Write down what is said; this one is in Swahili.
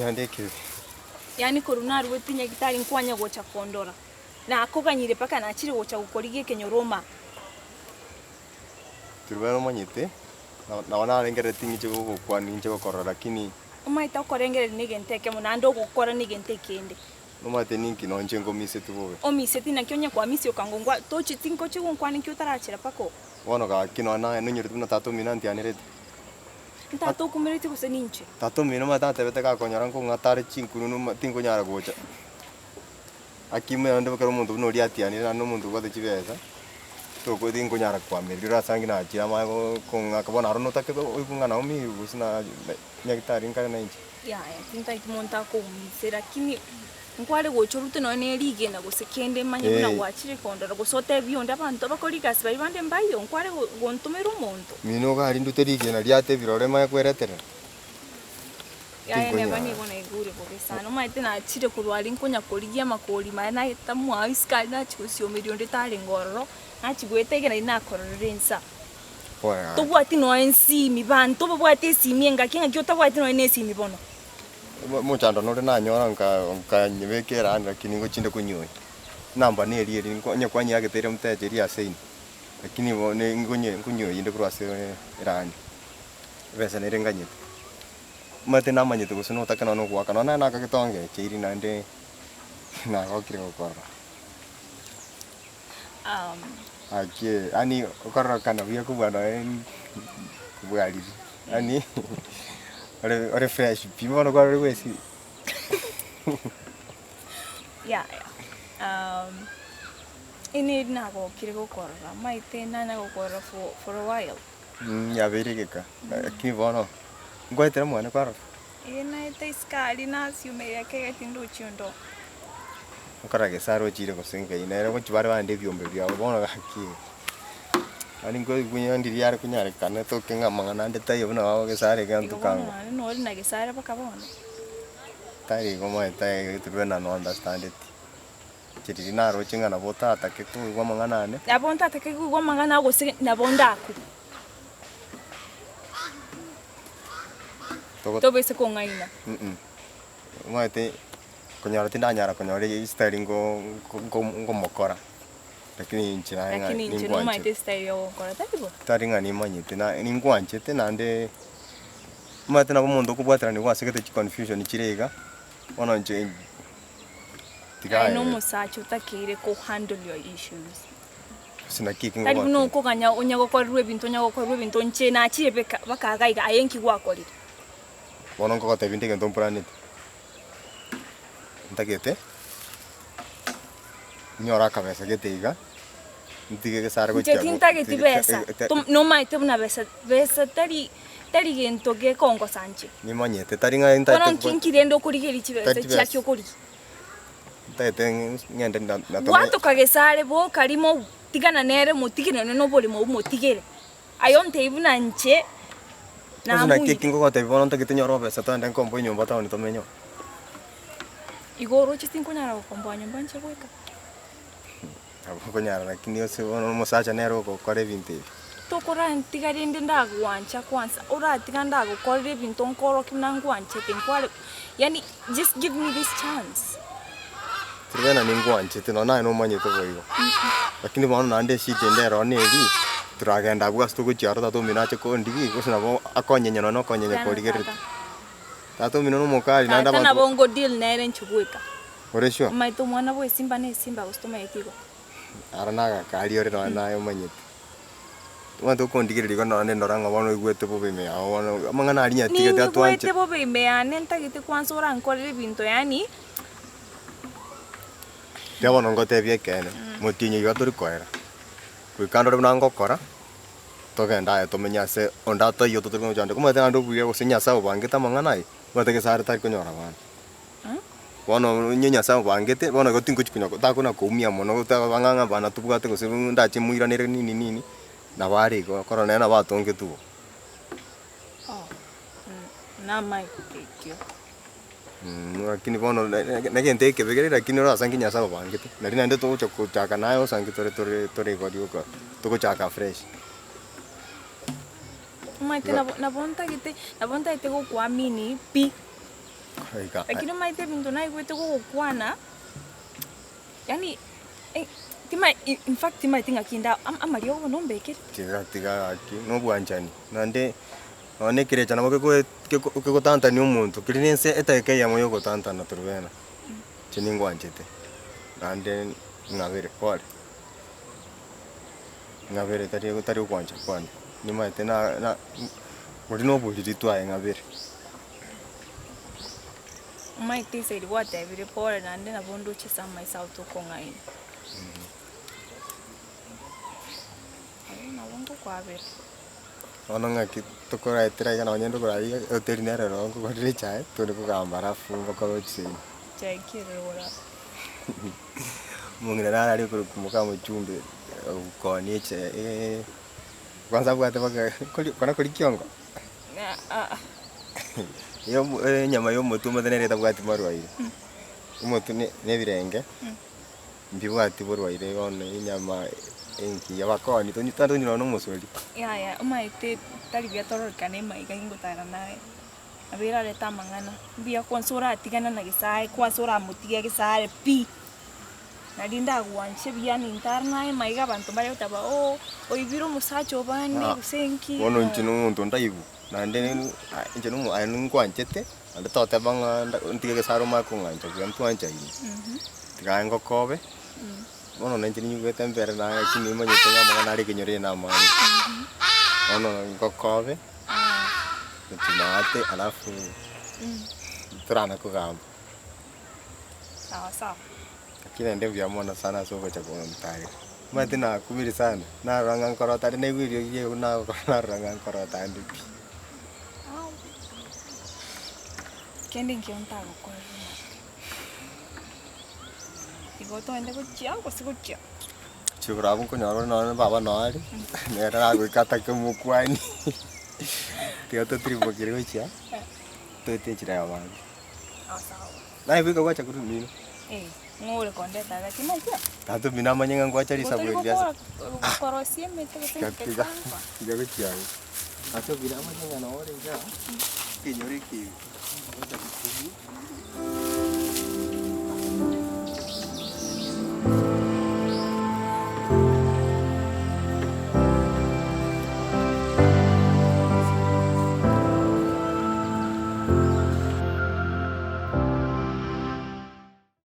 Nyandeke. Yani koruna rweti Nyagetiara nkwanya gocha kondora. Na akoganyire paka na chiri gocha gukorige kenyoroma. Trubena manyite. Na wana rengere tingi go kwa ninje gukora lakini umaita ukorengere nigenteke munando gukora nigenteke ende. Numate ninki no njengo mise tuwe. O mise tina kyonya kwa mise okangongwa tochi tinko chigo kwa nikyo tarachira pako. Wono ga kino na nunyiru tuna tato minanti anirete. Tato kumerete guse ninche. Tato mino mata tebete ka konyara ngo ngatare chinkunu no tingo nyara gocha. Akime ande bakaro mundu no riati anira no mundu gode chibeza. To ko tingo nyara kwa merira sangi na chira ma go ngakabona arono take oikunga na omi gusina Nyagetiara nkana na inchi. Ya tinta imonta ko mise lakini nkware gochorute no ne lige na gusekende manye buna gwachire kondora gusote bionda abantu bakoriga sibai bande mbayo nkware gontumira umuntu mino ga rindute lige na riate birore ma kweretera ya ne bani bona igure bogesa no maite na chire kurwari nkonya korigia makori ma na itamu aiska na chusio milionde tare ngororo na chigwete gena ina kororensa to bwati no ensi mi bantu bwati simi engakinga kyota bwati no ensi mi bono muchando no na nyora nka nyebekera lakini ngo chinde kunyoi namba ne eri nya kwa Nyagetiara mteje ri aseini lakini ne ngonye kunyoi inde kurwase erani besa ne renganyete mate na manyete gusino takana no kwa kana na kagitonge chiri nande na gokire gukora akie ani ukora kana bia kubana kubali ani ore fresh pimo no kwa wesi ya ini na go kire gukora maite na gukora for a while ya berigeka kivono ngwetera mwana kwaro ina ite skali na siume yake gatindo chiondo ukora Gesare chire kusenga ina era kuchibare bande byombe bya bono gaki ani ngo gunya ndiri yare kunyare kana to kenga mangana ndeta yobona wao Gesare gantu kanga no na Gesare bakabona tari goma tai Trubena no understand it chiri na ro chinga na bota atake ku gwa mangana ne abonta atake ku gwa mangana go se na bonda ku to bese ko ngaina ngate kunyara tinda nyara kunyara style ngo mokora lakini nchira nga lakini nchino maite style yo kora tatibo taringa ni manyite na ni ngwanche tenande mate na bomondo kubwatira ni kwasekete confusion chirega ona nche tigai no musacho takire ko handle your issues sina kiki tari no ko ganya onyago kwa rwebinto nyago kwa rwebinto nche na chire bakagaiga ayenki gwakorire bono ngo kote binte ngento planete ndagete nyora kabesa geteiga ntige Gesare gocha tinta geti besa no maite buna besa tari gento ge kongo sanche ni manyete tari nga inta kono kinkirendo kurigeri chibesa cyakyo kuri taite ngende na wato ka Gesare bo karimo tigana nere mutigene no boli mo mutigere ayonte ibuna nche na mu kiki ngo kote bono ndagete nyora besa tande kombo nyumba taoni tomenyo igoro chitinko nyara kombo nyumba nche bweka abo konyara lakini ose ono musacha nero ko kore binte tokora ntigari ndenda gwancha kwanza ora tiganda go kore binto nkoro kimna ngwanche tinkwale yani just give me this chance Trubena ni ngwanche tino na no manyete boyo lakini bono nande shite ndero neri turagenda bwasto ko chiaro tato minache ko ndigi kusina bo akonyenya no konyenya ko rigeri tato mino no mokali nanda na bongo deal nere nchubweka oresho maito mwana bwe simba ne simba gustoma yetigo aranaga kali ore no nayo manyete wanto kondigiri ko no ndora ngabano igwete bo bime awo mangana ari nyatige tatu anche igwete bo bime ane ntagite kwanza ora nkorere binto yani yabo no ngote biekene mutinyi yoturi koera kwikandore mnango kora togenda tomenya se onda to yoto turi ngojande kuma tanga ndo buye gusenya sawo bangeta mangana batege Gesare tari kunyora bana bono nyenya sawo bangete bono gotingo chikunya takuna kumia mono tabanganga bana tubugate gose ndache muiranire nini na bari ko korona na batonge tu na mai kikyo lakini bono nagente kebegere lakini ora sanginya sawo bangete nari nande to chaka nayo sangitore tore godi ko to chaka fresh maite na bonta ite go kuamini pi Lakini maite bintu naigwete gukwana. Yani in fact tima tinga kinda amario bono mbekere. Tiga aki no bwanjani. Nande one kirecha nabo ke tanta ni umuntu. Kirinense etake ya moyo tanta na Trubena. Chiningo anjete. Nande ngabere pole. Ngabere tari kwanja kwani. Ni maite na muri no bujiri twaye ngabere. Maite said what every pole nande na bondo chisa myself to kongai. Ono ngaki tokora etira kana onyendo kurai hoteli nere rongo kwa chai tuli kugambara fungo kwa chini chai kirora mungira ari kumuka mu chumbe ukoni che kwanza bwate kana kuri kiongo yo nyama yo mutu madenere tabwati marwaire umutu ne birenge mbibwati borwaire one nyama enki yabakoni tonyitando nyino no musori ya umaite tari bya tororikane maiga ingutara nawe abira leta mangana bia konsora atigana na Gesare kwasora mutiga Gesare pi na dinda gwanche bia ni interna maiga bantu bari utaba oibiro musacho bani gusenki wono nchino muntu ndaibu na ndene nchino mu anu kwanchete ande tote banga ntiga Gesare makunganja byantu anchaini tiga ngokobe ono nanjini nyugete mbere na chini manyete ngama nari kinyore na mani ono ngokobe tumate alafu turana kugamba sawa kile ndio vya mwana sana soko cha kwa mtari mate na kumiri sana na ranga nkorota ne wirio ye na ranga nkorota ndipi kende nkionta kwa igoto ende kuchia kwa sikuchia chukura ko nyoro no baba no ari nera ko kata ke mukwani tio to tribo kire chia to te chira ya bana sawa na hivi kwa cha kuruni ngore konde tada kimaja tato bina manyanga kwa cha risabu biasa korosie mete ke ga chia tato bina manyanga no ore ja kinyori ki